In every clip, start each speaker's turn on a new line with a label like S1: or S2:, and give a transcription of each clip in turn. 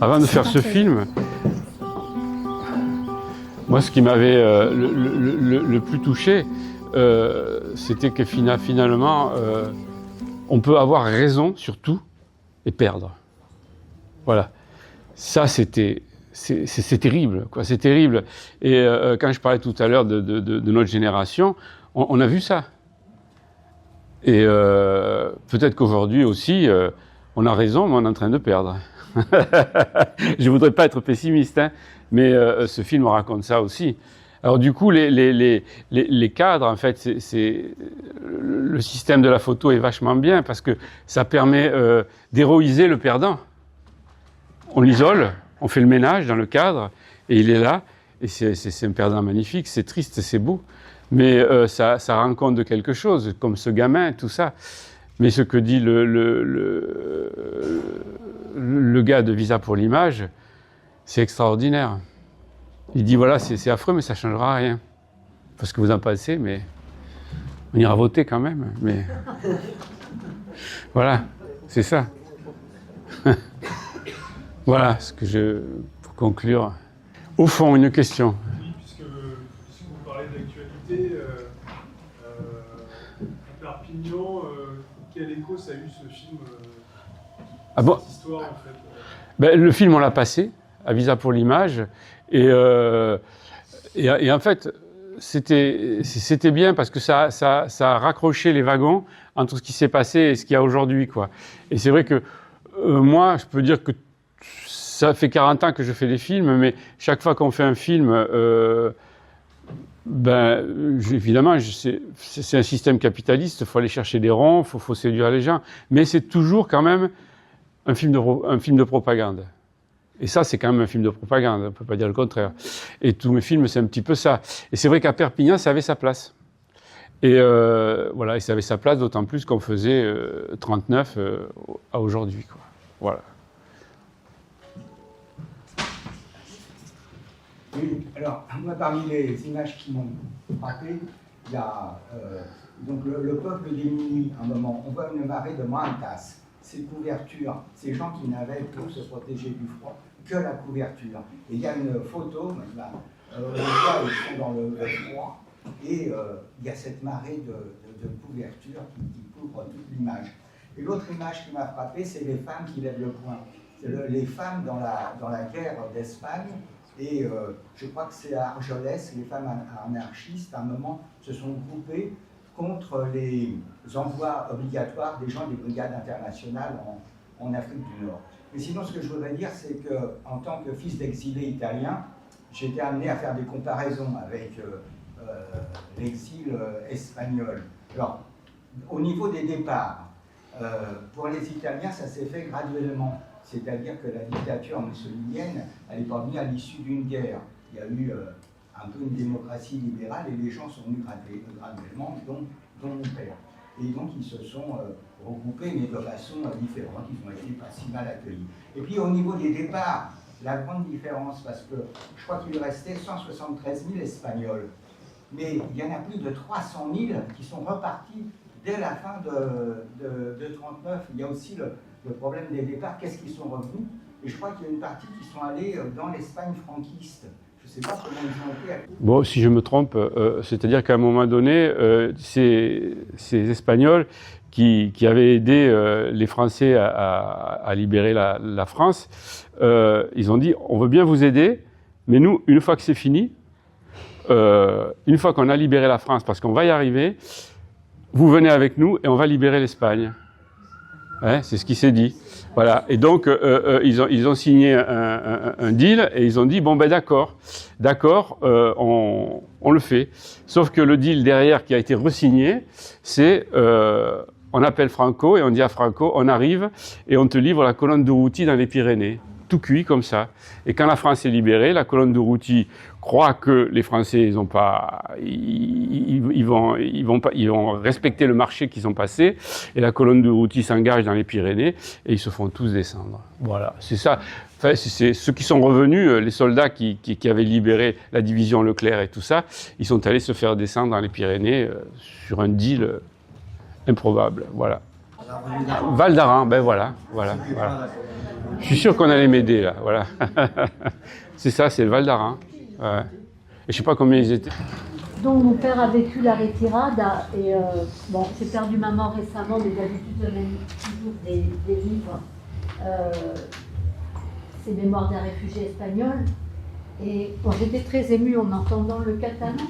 S1: Avant de faire ce film, moi, ce qui m'avait le plus touché, c'était que finalement, on peut avoir raison sur tout et perdre. Voilà. Ça, c'est terrible, quoi. C'est terrible. Et quand je parlais tout à l'heure de notre génération, on a vu ça. Et peut-être qu'aujourd'hui aussi, on a raison, mais on est en train de perdre. Je voudrais pas être pessimiste, hein, mais ce film raconte ça aussi. Alors du coup, les cadres, en fait, le système de la photo est vachement bien parce que ça permet d'héroïser le perdant. On l'isole, on fait le ménage dans le cadre, et il est là, et c'est un perdant magnifique, c'est triste, c'est beau, mais ça rend compte de quelque chose, comme ce gamin, tout ça. Mais ce que dit le gars de Visa pour l'image, c'est extraordinaire. Il dit voilà, c'est affreux, mais ça ne changera rien. Parce que vous en pensez, mais on ira voter quand même. Mais voilà, c'est ça. Voilà ce que pour conclure. Au fond, une question.
S2: Oui, puisque vous parlez d'actualité, à Perpignan, quel écho ça a eu ce film, cette histoire en fait
S1: Ben, le film, on l'a passé, à Visa pour l'image, et en fait, c'était bien parce que ça a raccroché les wagons entre ce qui s'est passé et ce qu'il y a aujourd'hui, quoi. Et c'est vrai que moi, je peux dire que ça fait 40 ans que je fais des films, mais chaque fois qu'on fait un film, évidemment, c'est un système capitaliste, il faut aller chercher des ronds, il faut séduire les gens, mais c'est toujours quand même un film de propagande. Et ça, c'est quand même un film de propagande, on ne peut pas dire le contraire. Et tous mes films, c'est un petit peu ça. Et c'est vrai qu'à Perpignan, ça avait sa place. Et voilà, et ça avait sa place, d'autant plus qu'on faisait 39 à aujourd'hui, quoi. Voilà.
S3: Oui, alors, moi, parmi les images qui m'ont frappé, il y a donc le peuple des minuit, un moment. On voit une marée de mantas, ces couvertures, ces gens qui n'avaient pour se protéger du froid que la couverture. Et il y a une photo, là, on voit, ils sont dans le froid, et il y a cette marée de couverture qui couvre toute l'image. Et l'autre image qui m'a frappé, c'est les femmes qui lèvent le poing. C'est les femmes dans la guerre d'Espagne. Et je crois que c'est à Argelès, les femmes anarchistes, à un moment, se sont groupées contre les envois obligatoires des gens des brigades internationales en Afrique du Nord. Mais sinon, ce que je voudrais dire, c'est qu'en tant que fils d'exilé italien, j'ai été amené à faire des comparaisons avec l'exil espagnol. Alors, au niveau des départs, pour les Italiens, ça s'est fait graduellement. C'est-à-dire que la dictature mussolinienne, elle n'est pas venue à l'issue d'une guerre. Il y a eu un peu une démocratie libérale et les gens sont venus graduellement, dont mon père. Et donc ils se sont regroupés, mais de façon différente. Ils ont été pas si mal accueillis. Et puis au niveau des départs, la grande différence, parce que je crois qu'il restait 173 000 Espagnols, mais il y en a plus de 300 000 qui sont repartis dès la fin de 1939. Il y a aussi le problème des départs, qu'est-ce qu'ils sont revenus? Et je crois qu'il y a une partie qui sont allés dans l'Espagne franquiste. Je ne sais pas comment ils ont été.
S1: Bon, si je me trompe, c'est-à-dire qu'à un moment donné, ces Espagnols qui avaient aidé les Français à libérer la France, ils ont dit, on veut bien vous aider, mais nous, une fois que c'est fini, une fois qu'on a libéré la France, parce qu'on va y arriver, vous venez avec nous et on va libérer l'Espagne. Hein, c'est ce qui s'est dit. Voilà. Et donc, ils ont signé un deal et ils ont dit, bon ben d'accord, on le fait. Sauf que le deal derrière qui a été re-signé, c'est, on appelle Franco et on dit à Franco, on arrive et on te livre la colonne Durruti dans les Pyrénées. Tout cuit comme ça. Et quand la France est libérée, la colonne Durruti croit que les Français, ils vont respecter le marché qu'ils ont passé, et la colonne Durruti s'engage dans les Pyrénées, et ils se font tous descendre. Voilà, c'est ça. Enfin, c'est ceux qui sont revenus, les soldats qui avaient libéré la division Leclerc et tout ça, ils sont allés se faire descendre dans les Pyrénées sur un deal improbable. Voilà. Val d'Aran, ben voilà. Je suis sûr qu'on allait m'aider, là, voilà. C'est ça, c'est le Val d'Arin. Ouais. Et je sais pas combien ils étaient.
S4: Donc mon père a vécu la retirade et bon, j'ai perdu maman récemment, mais d'habitude je mets toujours des livres. C'est Mémoires d'un réfugié espagnol. Et bon, j'étais très émue en entendant le catalan.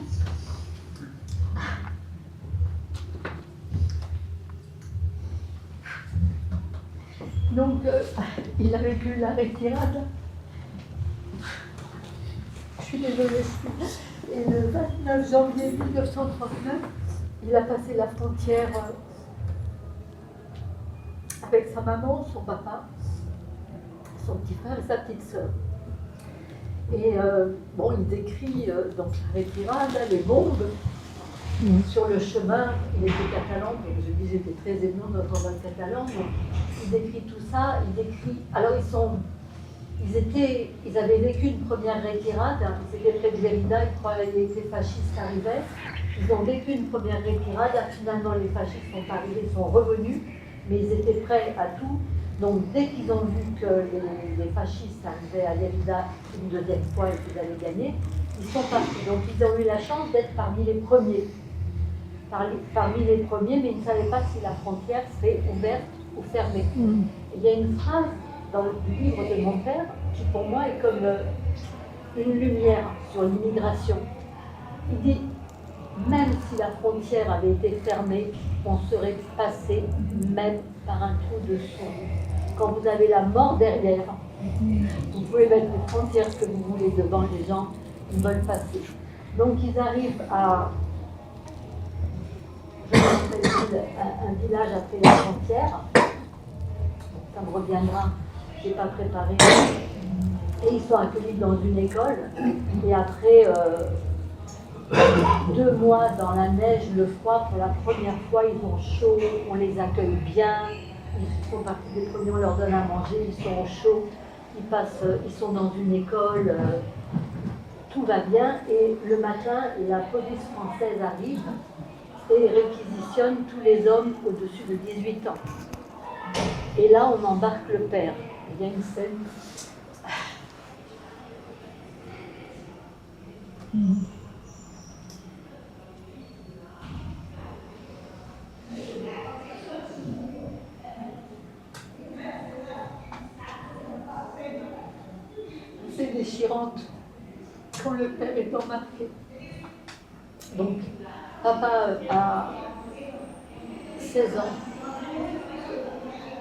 S4: Donc, il a vécu la retirade. Je suis désolée. Et le 29 janvier 1939, il a passé la frontière avec sa maman, son papa, son petit frère et sa petite sœur. Et bon, il décrit donc la retirade, les bombes sur le chemin. Il était catalan, donc je dis j'étais très émue d'entendre le catalan. Donc il décrit tout ça. Il décrit. Alors ils avaient vécu une première retirade. C'était près de Lérida. Ils croyaient que les fascistes arrivaient. Ils ont vécu une première retirade. Finalement, les fascistes sont arrivés, sont revenus, mais ils étaient prêts à tout. Donc, dès qu'ils ont vu que les fascistes arrivaient à Lérida une deuxième fois et qu'ils allaient gagner, ils sont partis. Donc, ils ont eu la chance d'être parmi les premiers. Parmi les premiers, mais ils ne savaient pas si la frontière serait ouverte ou fermée. Et il y a une phrase dans le livre de mon père qui, pour moi, est comme une lumière sur l'immigration. Il dit, même si la frontière avait été fermée, on serait passé même par un trou de sonde. Quand vous avez la mort derrière, vous pouvez mettre les frontières que vous voulez devant les gens, ils veulent passer. Donc ils arrivent à un village après la frontière. Ça me reviendra, je n'ai pas préparé. Et ils sont accueillis dans une école. Et après 2 mois dans la neige, le froid, pour la première fois, ils ont chaud, on les accueille bien. Ils font partie des premiers, on leur donne à manger, ils sont au chaud, ils sont dans une école, tout va bien. Et le matin, la police française arrive et réquisitionne tous les hommes au-dessus de 18 ans. Et là, on embarque le père. Il y a une scène. C'est déchirante quand le père est embarqué. Donc, papa a 16 ans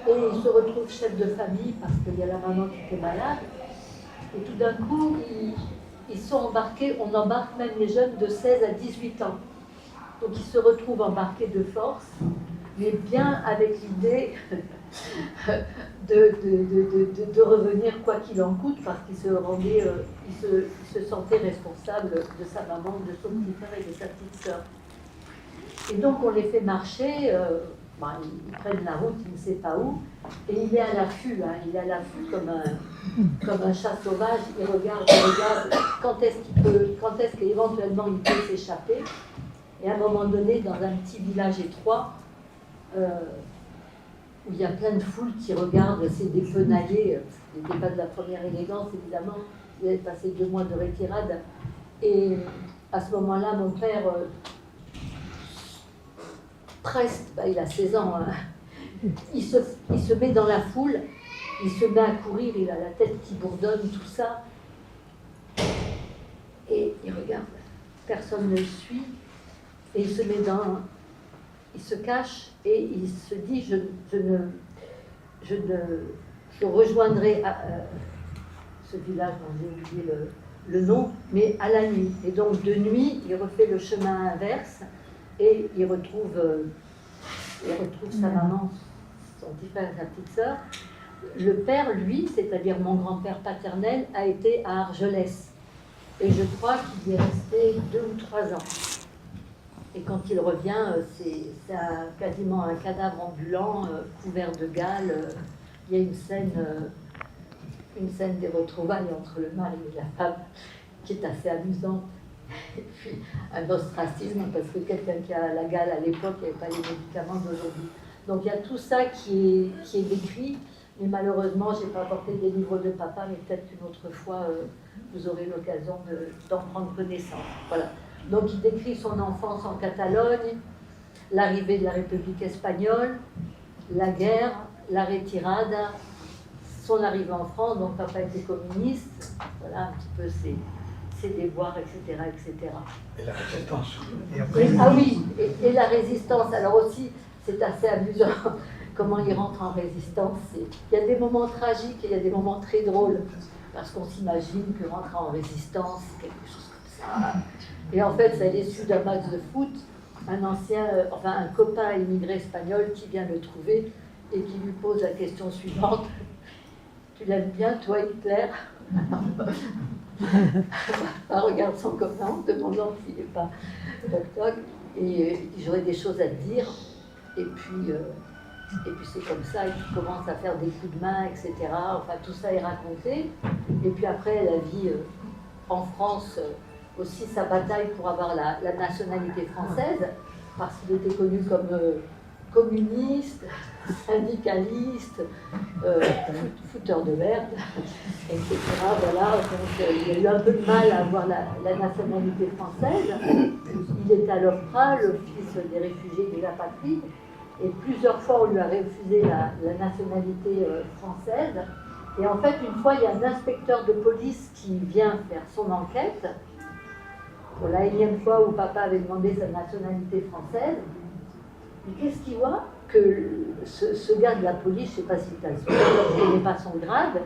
S4: et il se retrouve chef de famille parce qu'il y a la maman qui était malade. Et tout d'un coup, ils sont embarqués, on embarque même les jeunes de 16 à 18 ans. Donc ils se retrouvent embarqués de force, mais bien avec l'idée de revenir quoi qu'il en coûte, parce qu'ils se sentaient responsables de sa maman, de son petit frère et de sa petite sœur. Et donc on les fait marcher, ils prennent la route, il ne sait pas où, et il est à l'affût, il est à l'affût comme un chat sauvage, il regarde quand est-ce qu'éventuellement il peut s'échapper. Et à un moment donné, dans un petit village étroit, où il y a plein de foules qui regardent, c'est des fenaillés, il n'était pas de la première élégance évidemment, il avait passé 2 mois de retirade, et à ce moment-là, mon père, presque, il a 16 ans, il se met dans la foule, il se met à courir, il a la tête qui bourdonne, tout ça, et il regarde, personne ne le suit, et il se cache et il se dit je rejoindrai ce village dont j'ai oublié le nom, mais à la nuit. Et donc de nuit, il refait le chemin inverse et il retrouve sa maman, son petit frère et sa petite sœur. Le père, lui, c'est-à-dire mon grand-père paternel, a été à Argelès. Et je crois qu'il y est resté 2 ou 3 ans. Et quand il revient, c'est quasiment un cadavre ambulant, couvert de gales. Il y a une scène des retrouvailles entre le mari et la femme qui est assez amusante. Et puis un ostracisme, parce que quelqu'un qui a la gale à l'époque, il n'y avait pas les médicaments d'aujourd'hui. Donc il y a tout ça qui est décrit. Et malheureusement, je n'ai pas apporté des livres de papa, mais peut-être qu'une autre fois, vous aurez l'occasion d'en prendre connaissance. Voilà. Donc il décrit son enfance en Catalogne, l'arrivée de la République espagnole, la guerre, la retirada, son arrivée en France, donc papa était communiste, voilà un petit peu ses déboires, etc., etc.
S3: Et la résistance.
S4: Ah oui, et la résistance, alors aussi, c'est assez amusant comment il rentre en résistance. Il y a des moments tragiques et il y a des moments très drôles, parce qu'on s'imagine que rentrer en résistance, c'est quelque chose comme ça. Et en fait, c'est l'issue d'un match de foot, un copain immigré espagnol qui vient le trouver et qui lui pose la question suivante. Tu l'aimes bien, toi, Hitler? Regarde son copain en demandant s'il n'est pas toc-toc. Et j'aurais des choses à te dire. Et puis c'est comme ça, il commence à faire des coups de main, etc. Enfin, tout ça est raconté. Et puis après, la vie en France, aussi sa bataille pour avoir la nationalité française, parce qu'il était connu comme communiste, syndicaliste, fouteur de merde, etc. Voilà. Donc, il a eu un peu de mal à avoir la nationalité française. Il est à l'OFPRA, l'Office des réfugiés de la patrie, et plusieurs fois on lui a refusé la nationalité française. Et en fait, une fois, il y a un inspecteur de police qui vient faire son enquête, pour la énième fois où papa avait demandé sa nationalité française. Mais qu'est-ce qu'il voit? Que ce gars de la police, je ne sais pas si tu as je ne connais pas son grade,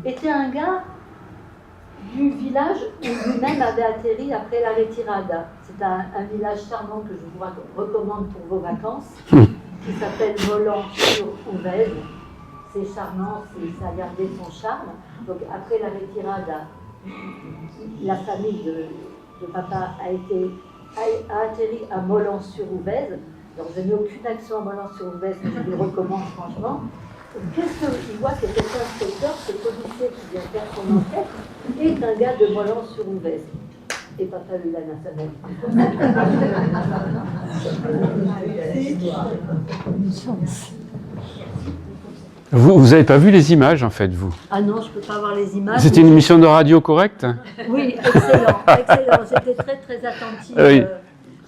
S4: était un gars du village où lui-même avait atterri après la retirada. C'est un village charmant que je vous recommande pour vos vacances, qui s'appelle Molan-sur-Ouvèze. C'est charmant, ça a gardé son charme. Donc après la retirada, la famille de papa a atterri à Molan-sur-Ouvèze. Donc je n'ai aucune action à Molan-sur-Ouvèze, mais je lui recommande franchement. Qu'est-ce qu'il voit que cet inspecteur, ce policier qui vient faire son enquête, est un gars de Molan-sur-Ouvèze. Et papa lui la nationalité.
S1: Vous n'avez pas vu les images, en fait, vous?
S4: Ah non, je ne peux pas voir les images.
S1: C'était une émission de radio correcte?
S4: Oui, excellent, excellent. J'étais très, très attentive.
S1: Oui.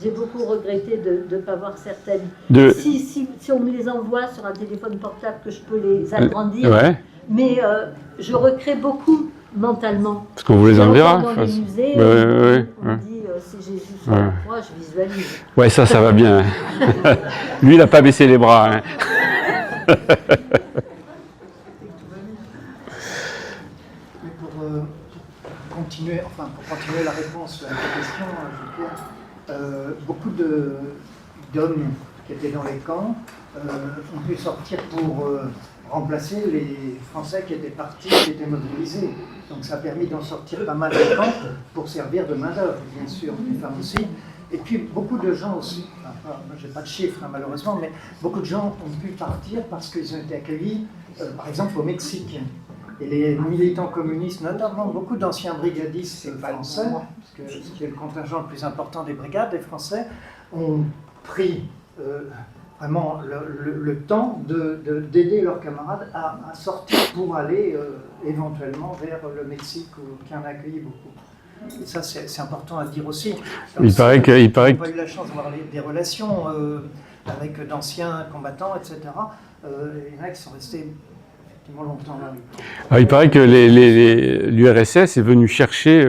S4: J'ai beaucoup regretté de ne pas voir certaines. Si on me les envoie sur un téléphone portable, que je peux les agrandir.
S1: Ouais.
S4: Mais je recrée beaucoup mentalement.
S1: Parce qu'on vous les enverra.
S4: Dans les musées, on dit si Jésus sur la croix, je visualise.
S1: Ouais, ça va bien. Lui, il n'a pas baissé les bras. Hein.
S5: Pour continuer la réponse à la question, je veux dire, beaucoup d'hommes qui étaient dans les camps ont pu sortir pour remplacer les Français qui étaient partis, qui étaient mobilisés. Donc ça a permis d'en sortir pas mal de camps pour servir de main-d'œuvre, bien sûr, les femmes aussi. Et puis beaucoup de gens aussi, enfin, je n'ai pas de chiffres malheureusement, mais beaucoup de gens ont pu partir parce qu'ils ont été accueillis, par exemple au Mexique. Et les militants communistes, notamment beaucoup d'anciens brigadistes français, parce que c'était le contingent le plus important des brigades, des Français, ont pris vraiment le temps d'aider leurs camarades à sortir pour aller éventuellement vers le Mexique, qui en a accueilli beaucoup. Et ça, c'est important à dire aussi.
S1: Il paraît que...
S5: On a eu la chance d'avoir des relations avec d'anciens combattants, etc. Il y en a qui sont restés longtemps là.
S1: Alors, il paraît que l'URSS est venu chercher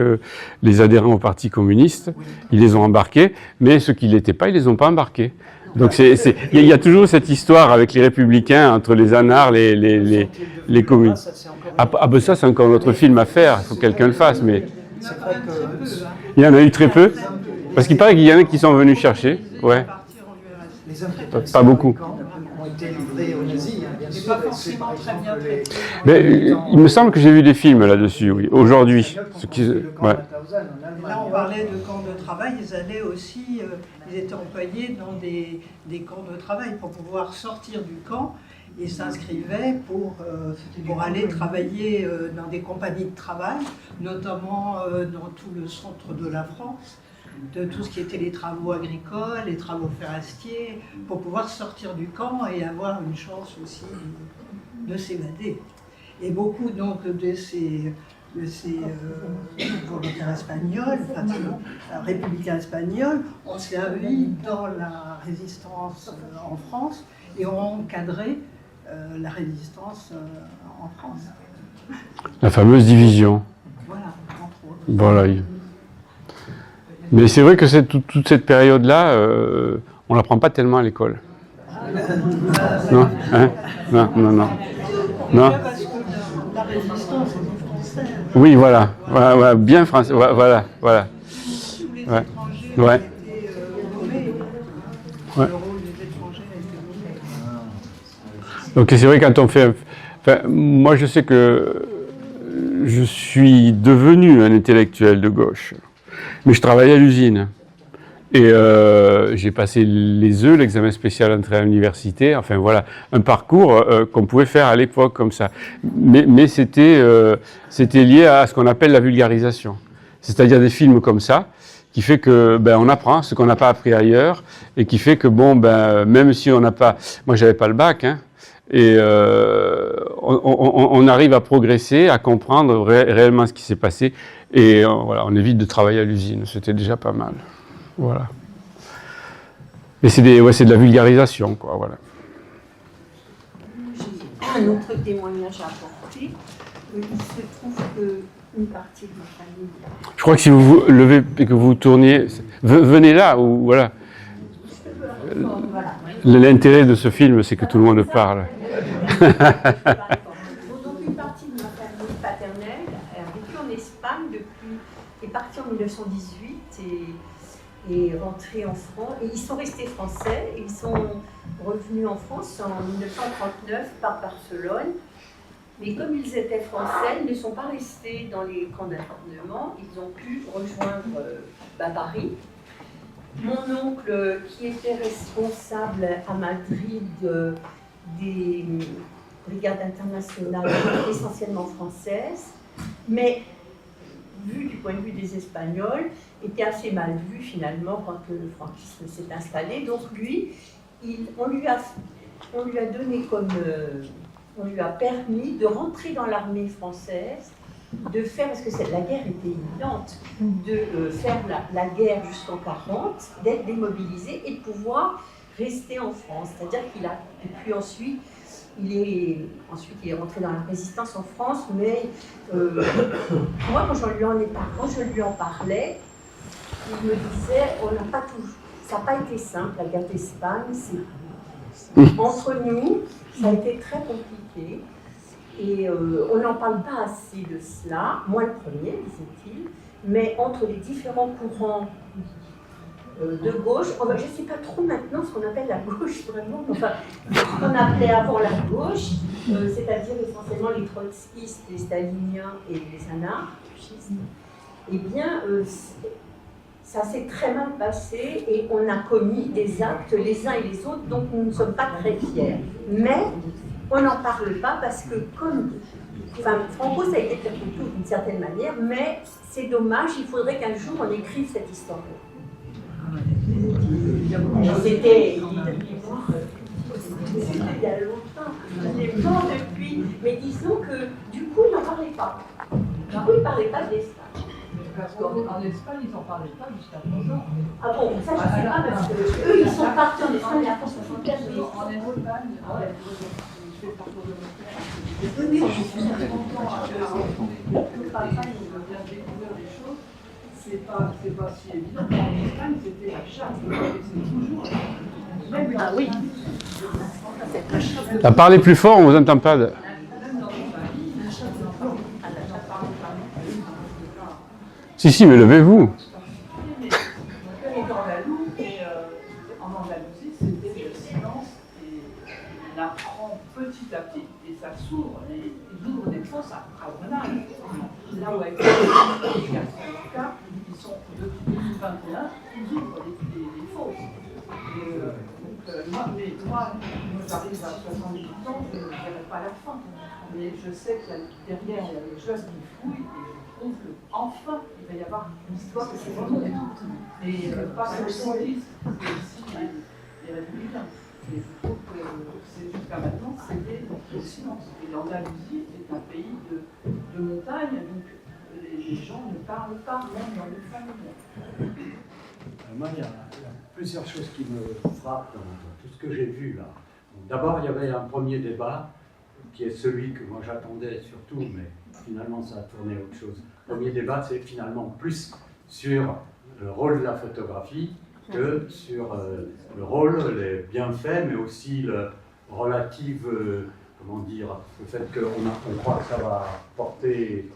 S1: les adhérents au Parti communiste. Oui. Ils les ont embarqués, mais ceux qui ne l'étaient pas, ils ne les ont pas embarqués. Donc il y a toujours cette histoire avec les républicains, entre les anards, les communistes. Ben ça, c'est encore notre film à faire, il faut que quelqu'un le fasse, mais... Il y en a eu très peu, parce qu'il paraît qu'il y en a qui sont venus chercher, ouais. Pas beaucoup.
S5: Ont été livrés aux nazis, bien sûr.
S6: Pas forcément très bien traités.
S1: Mais il me semble que j'ai vu des films là-dessus, oui, aujourd'hui.
S6: Là, on parlait de camps de travail, ils allaient aussi, ils étaient employés dans des camps de travail pour pouvoir sortir du camp. Ils s'inscrivaient pour aller travailler dans des compagnies de travail, notamment dans tout le centre de la France, de tout ce qui était les travaux agricoles, les travaux forestiers, pour pouvoir sortir du camp et avoir une chance aussi de s'évader. Et beaucoup donc de ces volontaires espagnols, républicains espagnols, ont servi dans la résistance en France et ont encadré la résistance en France.
S1: La fameuse division.
S6: Voilà, entre autres.
S1: Voilà. Mais c'est vrai que toute cette période-là, on ne l'apprend pas tellement à l'école. Non, hein? Non. Non.
S6: Parce que la résistance est française.
S1: Oui, voilà, bien français, voilà.
S6: Tous les étrangers
S1: Ouais.
S6: étaient nommés.
S1: Ouais.
S6: Le rôle des étrangers a été nommé.
S1: Donc c'est vrai quand on fait... Enfin, moi je sais que je suis devenu un intellectuel de gauche, mais je travaillais à l'usine. Et j'ai passé l'examen spécial entrée à l'université, enfin voilà, un parcours qu'on pouvait faire à l'époque comme ça. Mais c'était lié à ce qu'on appelle la vulgarisation. C'est-à-dire des films comme ça, qui fait que on apprend ce qu'on n'a pas appris ailleurs, et qui fait que même si on n'a pas... Moi j'avais pas le bac, hein, et on arrive à progresser, à comprendre réellement ce qui s'est passé, et voilà, on évite de travailler à l'usine, c'était déjà pas mal. Voilà. Et c'est de la vulgarisation, quoi, voilà.
S7: J'ai un autre témoignage à apporter. Il se trouve qu'une partie de ma famille...
S1: Je crois que si vous vous levez et que vous tourniez, venez là, ou voilà.
S7: Voilà.
S1: L'intérêt de ce film, c'est que tout le monde parle.
S7: Donc une partie de ma famille paternelle a vécu en Espagne est partie en 1918 et rentrée en France. Et ils sont restés français, et ils sont revenus en France en 1939 par Barcelone. Mais comme ils étaient français, ils ne sont pas restés dans les camps d'internement, ils ont pu rejoindre Paris. Mon oncle, qui était responsable à Madrid des brigades internationales, essentiellement françaises, mais vu du point de vue des Espagnols, était assez mal vu finalement quand le franquisme s'est installé. Donc lui, on lui a donné comme... on lui a permis de rentrer dans l'armée française, de faire, parce que la guerre était imminente, de faire la guerre jusqu'en 40, d'être démobilisé et de pouvoir rester en France. C'est-à-dire qu'il a... Et puis ensuite, il est rentré dans la résistance en France, mais moi, quand je lui en parlais, il me disait, ça n'a pas été simple, la guerre d'Espagne, entre nous, ça a été très compliqué, et on n'en parle pas assez de cela, moi le premier, disait-il, mais entre les différents courants de gauche, je ne sais pas trop maintenant ce qu'on appelle la gauche vraiment, enfin, ce qu'on appelait avant la gauche, c'est-à-dire essentiellement les trotskistes, les staliniens et les anarchistes, eh bien, ça s'est très mal passé et on a commis des actes les uns et les autres dont nous ne sommes pas très fiers. Mais on n'en parle pas parce que Franco, ça a été perpétué d'une certaine manière, mais c'est dommage, il faudrait qu'un jour on écrive cette histoire-là. C'était il y a longtemps, je l'ai pas depuis, mais disons que du coup il n'en parlait pas. Du coup il ne parlait pas de l'Espagne.
S8: Parce qu'en Espagne, ils n'en parlaient pas jusqu'à présent.
S7: Ah bon, ça je ne sais pas, parce que eux ils sont partis en Espagne et après ils sont
S8: En Espagne,
S7: ah ouais.
S8: je fais parcours de mon père.
S7: Oui,
S8: Je suis très content à faire je viens de découvrir des choses. C'est pas si évident. En Espagne, c'était la chasse. C'est toujours.
S7: Ah oui.
S1: Parlez plus fort, on ne vous entend pas.
S8: Même dans les familles, la chasse de femme.
S1: Si, mais levez-vous.
S8: Mon père est andalou et en Andalousie, c'était le silence et on apprend petit à petit et ça s'ouvre. Ils ouvrent des fosses à Grenade. Là où avec les garçons du cas, ils sont depuis 2021, ils ouvrent des fosses. Moi, j'arrive à 70 ans, je ne dirai pas la fin. Mais je sais que derrière, il y a des jeunes qui fouillent. Et je trouve qu'enfin, il va y avoir une histoire que c'est vraiment et pas socialiste, mais aussi les républicains. Et je trouve que jusqu'à maintenant, c'était silence. Et l'Andalousie est un pays de montagne, donc les gens ne parlent pas, même dans les familles.
S9: Moi, il y a plusieurs choses qui me frappent dans tout ce que j'ai vu là. D'abord, il y avait un premier débat, qui est celui que moi j'attendais surtout, mais finalement ça a tourné à autre chose. Le premier débat, c'est finalement plus sur le rôle de la photographie que sur le rôle, les bienfaits, mais aussi le relatif, comment dire, le fait qu'on croit que ça va porter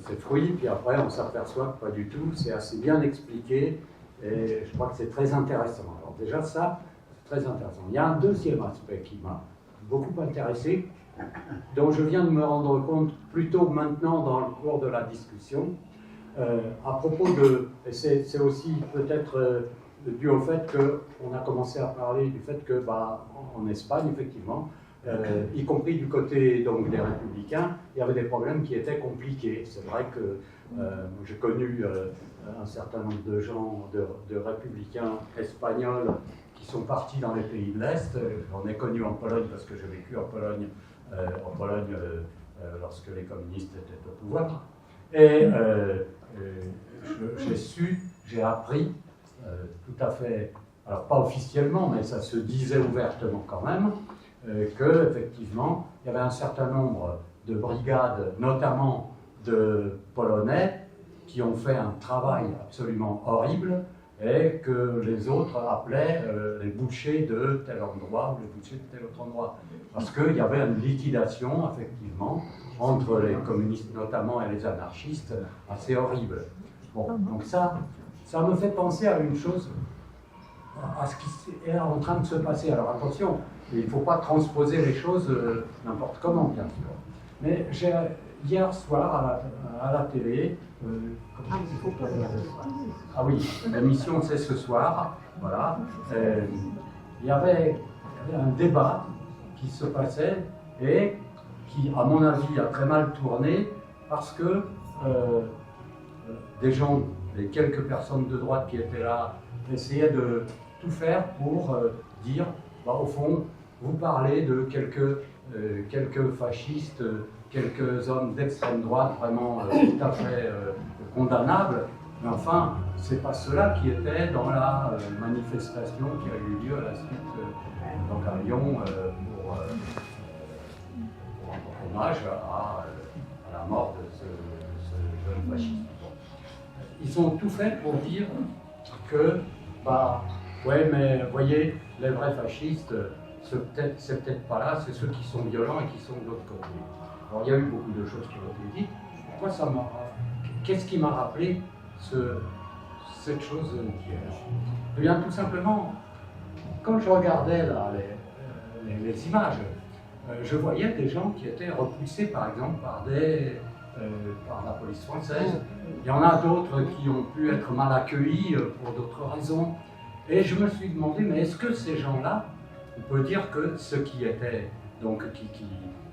S9: ses fruits, puis après on s'aperçoit que pas du tout, c'est assez bien expliqué, et je crois que c'est très intéressant. Alors déjà ça, c'est très intéressant. Il y a un deuxième aspect qui m'a beaucoup intéressé, dont je viens de me rendre compte plutôt maintenant dans le cours de la discussion, à propos de, et c'est aussi peut-être dû au fait qu'on a commencé à parler du fait que, en Espagne, effectivement, y compris du côté donc, des Républicains, il y avait des problèmes qui étaient compliqués. C'est vrai que j'ai connu un certain nombre de gens, de Républicains espagnols, qui sont partis dans les pays de l'Est. J'en ai connu en Pologne parce que j'ai vécu en Pologne, lorsque les communistes étaient au pouvoir. Et j'ai appris tout à fait, alors pas officiellement, mais ça se disait ouvertement quand même, qu'effectivement, il y avait un certain nombre de brigades, notamment de Polonais, qui ont fait un travail absolument horrible et que les autres appelaient les bouchers de tel endroit ou les bouchers de tel autre endroit. Parce qu'il y avait une liquidation, effectivement, entre les communistes notamment et les anarchistes, assez horrible. Bon, donc ça me fait penser à une chose, à ce qui est en train de se passer. Alors attention, il ne faut pas transposer les choses n'importe comment, bien sûr. Mais hier soir, à la télé, ah oui, l'émission c'est ce soir, voilà, il y avait un débat qui se passait et qui, à mon avis, a très mal tourné parce que des gens, les quelques personnes de droite qui étaient là, essayaient de tout faire pour dire, au fond, vous parlez de quelques fascistes, quelques hommes d'extrême droite vraiment tout à fait condamnables, mais enfin, c'est pas cela qui était dans la manifestation qui a eu lieu à la suite donc à Lyon pour rendre hommage à la mort de ce jeune fasciste. Ils ont tout fait pour dire que, ouais, mais voyez, les vrais fascistes, c'est peut-être pas là, c'est ceux qui sont violents et qui sont de l'autre côté. Alors il y a eu beaucoup de choses qui ont été dites. Moi, qu'est-ce qui m'a rappelé cette chose d'hier? Eh bien, tout simplement, quand je regardais là, les images, je voyais des gens qui étaient repoussés, par exemple, par la police française. Il y en a d'autres qui ont pu être mal accueillis pour d'autres raisons. Et je me suis demandé, mais est-ce que ces gens-là, on peut dire que ceux qui étaient, donc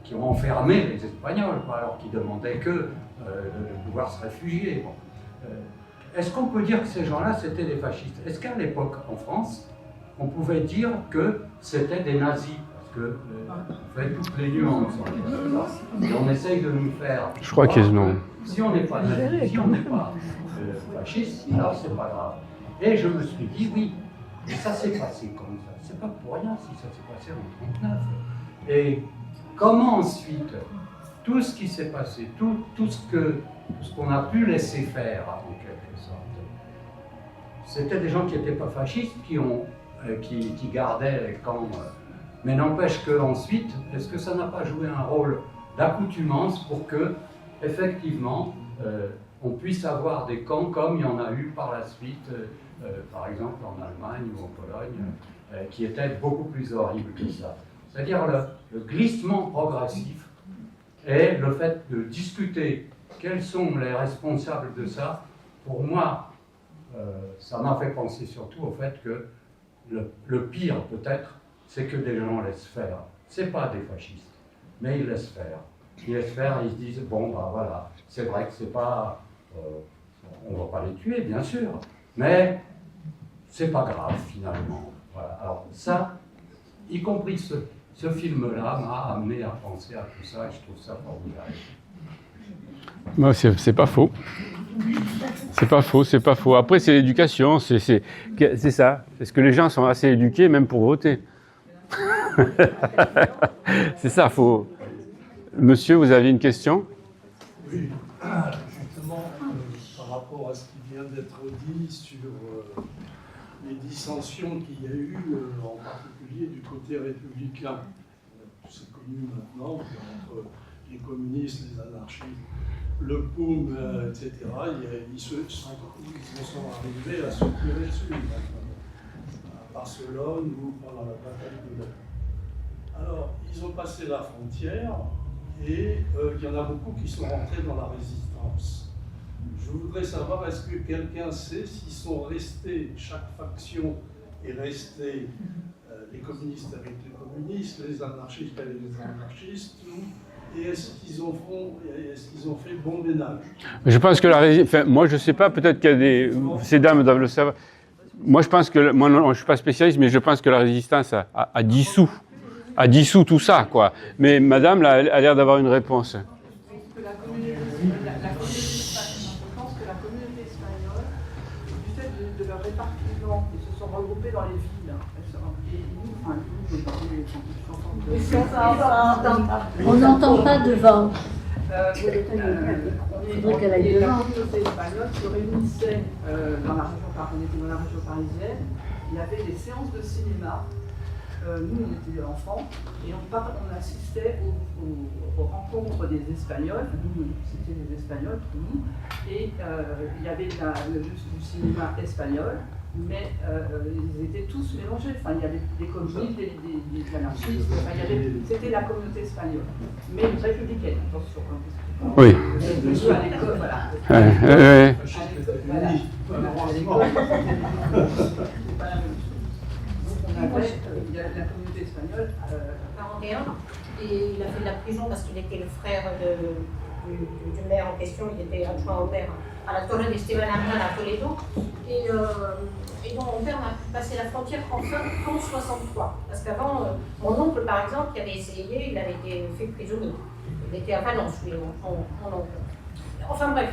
S9: qui ont enfermé les Espagnols, alors qu'ils demandaient que de pouvoir se réfugier. Est-ce qu'on peut dire que ces gens-là, c'était des fascistes? Est-ce qu'à l'époque, en France, on pouvait dire que c'était des nazis? Parce que on fait toutes les nuances. Et on essaye de nous faire...
S1: Je crois que non.
S9: Si on n'est pas nazi, si on n'est pas fasciste, alors c'est pas grave. Et je me suis dit, oui, mais ça s'est passé comme ça. C'est pas pour rien si ça s'est passé en 1939. Et comment ensuite, tout ce qui s'est passé, tout ce qu'on a pu laisser faire, en quelque sorte, c'était des gens qui n'étaient pas fascistes, qui gardaient les camps. Mais n'empêche qu'ensuite, est-ce que ça n'a pas joué un rôle d'accoutumance pour que, effectivement, on puisse avoir des camps comme il y en a eu par la suite, par exemple en Allemagne ou en Pologne, qui étaient beaucoup plus horribles que ça. C'est-à-dire le glissement progressif et le fait de discuter quels sont les responsables de ça, pour moi, ça m'a fait penser surtout au fait que le pire peut-être, c'est que des gens laissent faire. C'est pas des fascistes, mais ils laissent faire. Ils laissent faire et ils se disent, bon, voilà, c'est vrai que c'est pas... on va pas les tuer, bien sûr, mais c'est pas grave, finalement. Voilà. Alors ça, y compris ce film-là m'a amené à penser à tout ça et je trouve ça formidable.
S1: Moi, c'est pas faux. C'est pas faux. Après, c'est l'éducation, c'est ça. Est-ce que les gens sont assez éduqués même pour voter? C'est ça, faut... Monsieur, vous avez une question?
S2: Oui, justement, par rapport à ce qui vient d'être dit sur les dissensions qu'il y a eu, en particulier du côté républicain. C'est connu maintenant entre les communistes, les anarchistes, le POUM, etc. Ils sont arrivés à se tirer dessus maintenant, à Barcelone ou pendant la bataille de l'Est. Alors, ils ont passé la frontière et il y en a beaucoup qui sont rentrés dans la résistance. Je voudrais savoir, est-ce que quelqu'un sait s'ils sont restés, chaque faction est restée, les communistes avec les communistes, les anarchistes avec les anarchistes, et est-ce qu'ils ont fait bon ménage?
S1: Je pense que moi je sais pas, peut-être qu'il y a des... Ces dames doivent le savoir. Moi je pense que... Moi non, je suis pas spécialiste, mais je pense que la résistance a dissous tout ça, quoi. Mais madame là, a l'air d'avoir une réponse.
S8: Je pense que la communauté espagnole, du fait de leur répartition, ils se sont regroupés dans les villes.
S4: On n'entend pas devant.
S8: La communauté espagnole se réunissait dans la région parisienne. Il y avait des séances de cinéma. Nous, on était enfants et on assistait aux rencontres des Espagnols. Nous, c'était des Espagnols, tout le monde. Et il y avait du cinéma espagnol, mais ils étaient tous mélangés. Enfin, il y avait des communistes, des anarchistes. Enfin, c'était la communauté espagnole, mais républicaine, attention.
S1: Oui.
S8: À l'école, voilà. Il y a la communauté espagnole.
S10: 41, et il a fait de la prison parce qu'il était le frère du maire en question, il était adjoint au maire à la Torre d'Esteban Arnal à Toledo. Et donc mon père m'a passé la frontière en 1963. Parce qu'avant, mon oncle par exemple, qui avait essayé, il avait été fait prisonnier. Il était à Valence, lui, mon oncle. Enfin bref.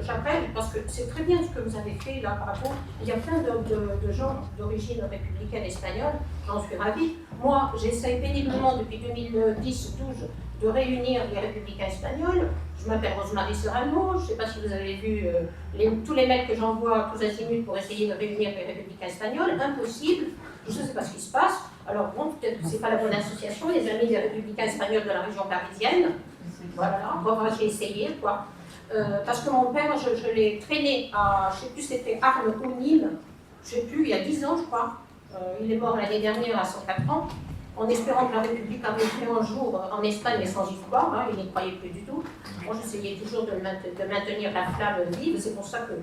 S10: J'appelle parce que c'est très bien ce que vous avez fait là par rapport. Il y a plein de gens d'origine républicaine espagnole, j'en suis ravie. Moi, j'essaye péniblement depuis 2010-12 de réunir les républicains espagnols. Je m'appelle Rosemary Serrano, je ne sais pas si vous avez vu tous les mails que j'envoie tous azimuts pour essayer de réunir les républicains espagnols. Impossible, je ne sais pas ce qui se passe. Alors bon, peut-être que ce n'est pas la bonne association, les amis des républicains espagnols de la région parisienne. Voilà, bon, j'ai essayé quoi. Parce que mon père, je l'ai traîné à, je ne sais plus, c'était Arles ou Nîmes, je ne sais plus, il y a 10 ans, je crois. Il est mort l'année dernière à 104 ans, en espérant que la République arriverait un jour en Espagne, mais sans y croire, hein, il n'y croyait plus du tout. Moi, j'essayais toujours de maintenir la flamme vive, c'est pour ça que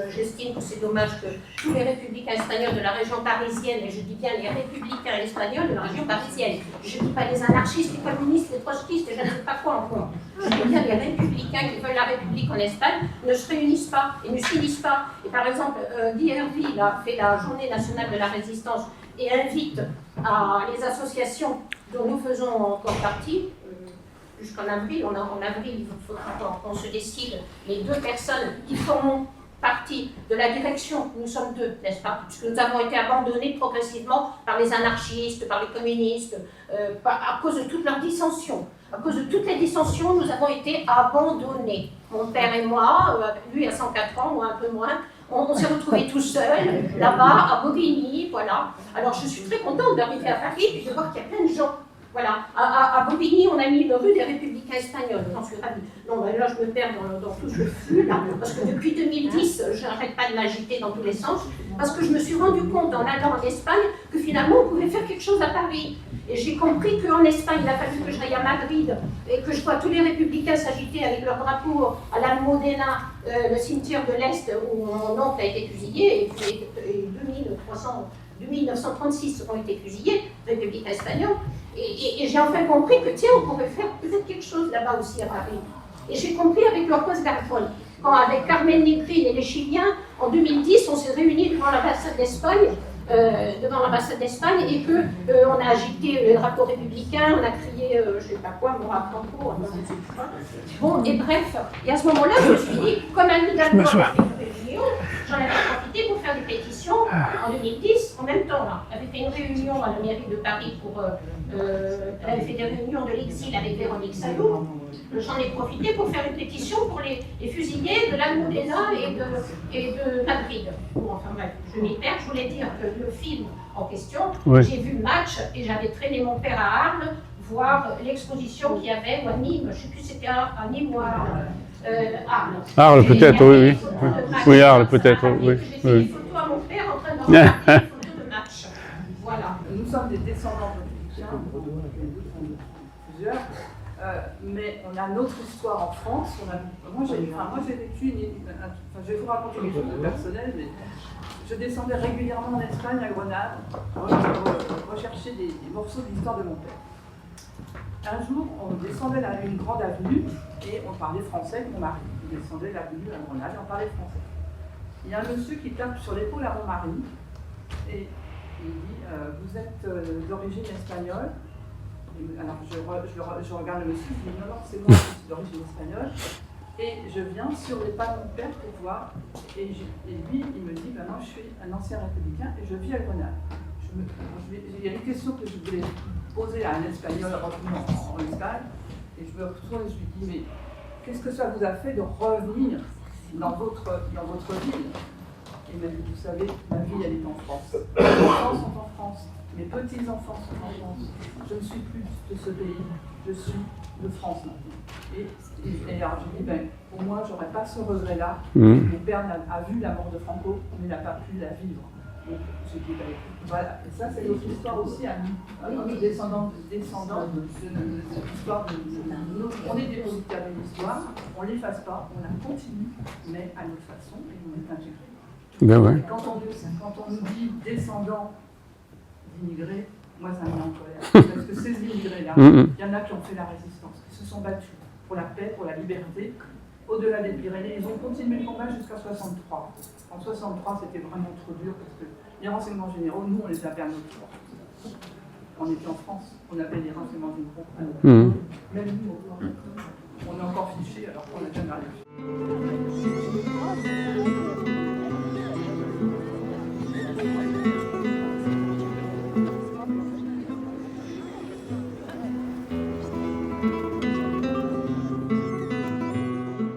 S10: j'estime que c'est dommage que tous les républicains espagnols de la région parisienne, et je dis bien les républicains espagnols de la région parisienne, je ne dis pas les anarchistes, les communistes, les trotskistes, et je ne sais pas quoi encore. Je dis bien les républicains qui veulent la République en Espagne ne se réunissent pas et ne s'unissent pas. Et par exemple, Guy Herville a fait la journée nationale de la résistance et invite à les associations dont nous faisons encore partie, jusqu'en avril, en avril, il faudra qu'on se décide, les 2 personnes qui forment partie de la direction, nous sommes 2, n'est-ce pas? Puisque nous avons été abandonnés progressivement par les anarchistes, par les communistes, à cause de toutes leurs dissensions. À cause de toutes les dissensions, nous avons été abandonnés. Mon père et moi, lui à 104 ans, moi un peu moins, on s'est retrouvés tout seuls, là-bas, à Bobigny, voilà. Alors je suis très contente d'arriver à Paris et de voir qu'il y a plein de gens. Voilà, à Bobigny, on a mis le rue des Républicains Espagnols, j'en suis ravie. Non, ben là, je me perds dans tout ce flux, là, parce que depuis 2010, je n'arrête pas de m'agiter dans tous les sens, parce que je me suis rendu compte, en allant en Espagne, que finalement, on pouvait faire quelque chose à Paris. Et j'ai compris qu'en Espagne, il a fallu que j'aille à Madrid, et que je vois tous les républicains s'agiter avec leur drapeau à l'Almudena, le cimetière de l'Est, où mon oncle a été fusillé, et 2936 ont été fusillés, républicains espagnols. Et j'ai enfin compris que, tiens, on pourrait faire peut-être quelque chose là-bas aussi à Paris. Et j'ai compris avec López Garfón, quand avec Carmen Negrín et les Chiliens, en 2010, on s'est réunis devant l'ambassade d'Espagne devant l'ambassade d'Espagne et qu'on a agité le drapeau républicain, on a crié, je ne sais pas quoi, mon Franco. Bon, et bref, et à ce moment-là, je me suis dit, comme Anne Hidalgo a fait une réunion, j'en avais profité pour faire des pétitions en 2010, en même temps. Là. Elle avait fait une réunion à la mairie de Paris pour. Elle avait fait des réunions de l'exil avec Véronique Sallot. J'en ai profité pour faire une pétition pour les fusillés de l'Almudena et de Madrid. Bon, enfin bref, je m'y perds. Je voulais dire que le film en question, j'ai vu le match et j'avais traîné mon père à Arles voir l'exposition qu'il y avait, ou à Nîmes, je ne sais plus si c'était à Nîmes ou à Arles.
S1: Arles peut-être, oui. Oui, Arles peut-être, oui.
S10: J'ai fait des photos à mon père en train de regarder des photos de match. Voilà.
S8: Nous sommes des descendants de plusieurs, mais on a notre histoire en France. Moi, j'ai vécu, je vais vous raconter quelque chose de personnel, mais je descendais régulièrement en Espagne, à Grenade, rechercher des morceaux de l'histoire de mon père. Un jour, on descendait une grande avenue et on parlait français avec mon mari. On descendait l'avenue à Grenade et on parlait français. Il y a un monsieur qui tape sur l'épaule à mon mari et il dit vous êtes d'origine espagnole. Alors je regarde le monsieur, je dis non, c'est moi qui suis d'origine espagnole. Et je viens sur les pas de mon père pour voir. Et lui, il me dit non, je suis un ancien républicain et je vis à Grenade. Il y a une question que je voulais poser à un espagnol revenu en Espagne. Et je me retourne et je lui dis mais qu'est-ce que ça vous a fait de revenir dans votre ville? Et il m'a dit, vous savez, ma vie, elle est en France. Mes enfants sont en France. Mes petits-enfants sont en France. Je ne suis plus de ce pays. Je suis de France maintenant. Et alors, je dis, pour moi, je n'aurais pas ce regret-là. Mon père a vu la mort de Franco, mais n'a pas pu la vivre. Donc, je dis, voilà. Et ça, c'est notre histoire aussi à nous. Nos descendants de l'histoire de on est dépositaires de l'histoire, on ne l'efface pas, on la continue, mais à notre façon, et on est intégré.
S1: Ben ouais.
S8: Quand on nous dit descendants d'immigrés, moi ça me met en colère. Parce que ces immigrés-là, il y en a qui ont fait la résistance, qui se sont battus pour la paix, pour la liberté, au-delà des Pyrénées. Ils ont continué le combat jusqu'à 63. En 63, c'était vraiment trop dur parce que les renseignements généraux, nous, on les avait à notre tour. On était en France, on avait les renseignements généraux. Même nous, on est encore fichés alors qu'on n'a jamais rien fait.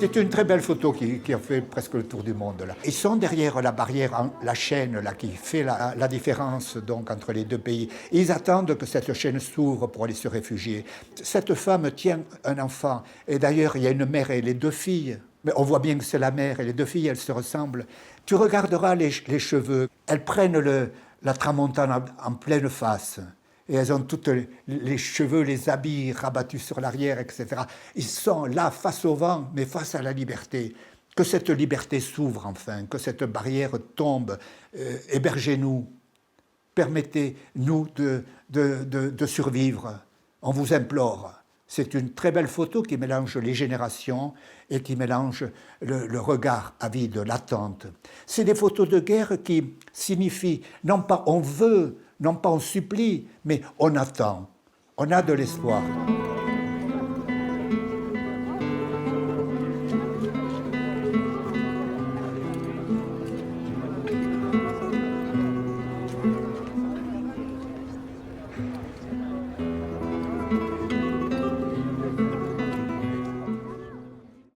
S11: C'est une très belle photo qui a fait presque le tour du monde. Là. Ils sont derrière la barrière, la chaîne là, qui fait la différence donc, entre les deux pays. Ils attendent que cette chaîne s'ouvre pour aller se réfugier. Cette femme tient un enfant. Et d'ailleurs, il y a une mère et les deux filles. Mais on voit bien que c'est la mère et les deux filles, elles se ressemblent. Tu regarderas les cheveux. Elles prennent la tramontane en pleine face. Et elles ont toutes les cheveux, les habits rabattus sur l'arrière, etc. Ils sont là, face au vent, mais face à la liberté. Que cette liberté s'ouvre enfin, que cette barrière tombe. Hébergez-nous, permettez-nous de survivre. On vous implore. C'est une très belle photo qui mélange les générations et qui mélange le regard avide, l'attente. C'est des photos de guerre qui signifient, non pas on veut, non pas on supplie, mais on attend. On a de l'espoir.